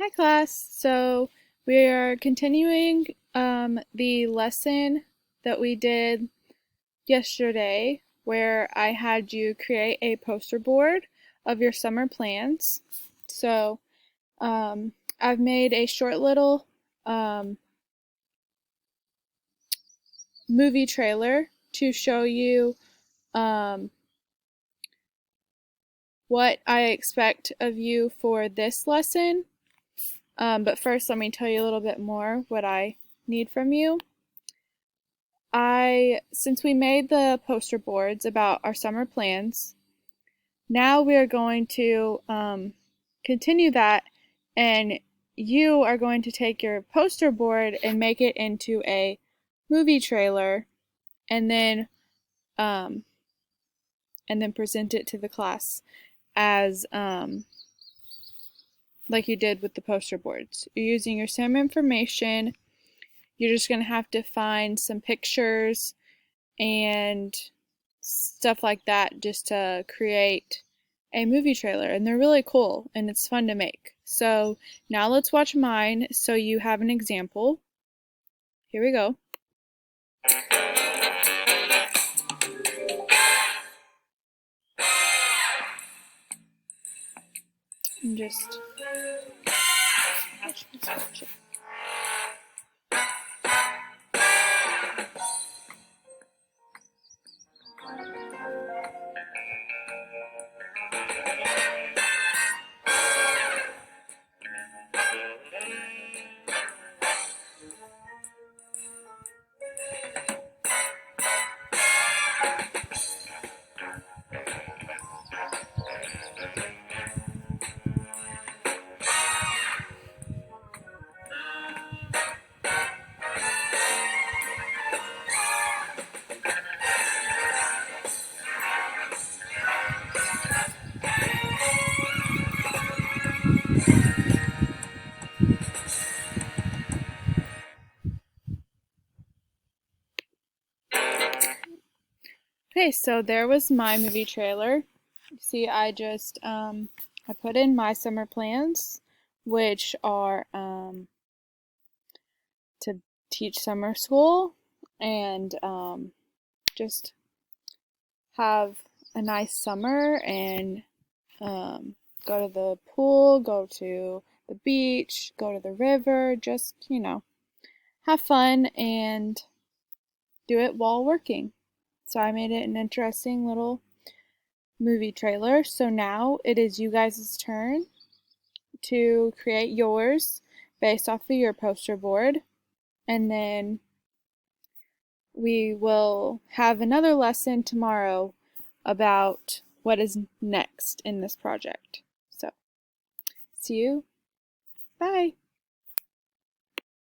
Hi class. So we are continuing the lesson that we did yesterday where I had you create a poster board of your summer plans. So I've made a short little um, movie trailer to show you um, what I expect of you for this lesson. But first, let me tell you a little bit more what I need from you. Since we made the poster boards about our summer plans, now we are going to continue that, and you are going to take your poster board and make it into a movie trailer, and then um, present it to the class as like you did with the poster boards. You're using your same information. You're just going to have to find some pictures and stuff like that just to create a movie trailer, and they're really cool and it's fun to make. So now let's watch mine so you have an example. Here we go. And just watch it. Okay, so there was my movie trailer. See, I put in my summer plans, which are to teach summer school and just have a nice summer and go to the pool, go to the beach, go to the river, just, have fun and do it while working. So I made it an interesting little movie trailer. So now it is you guys' turn to create yours based off of your poster board. And then we will have another lesson tomorrow about what is next in this project. So, see you. Bye.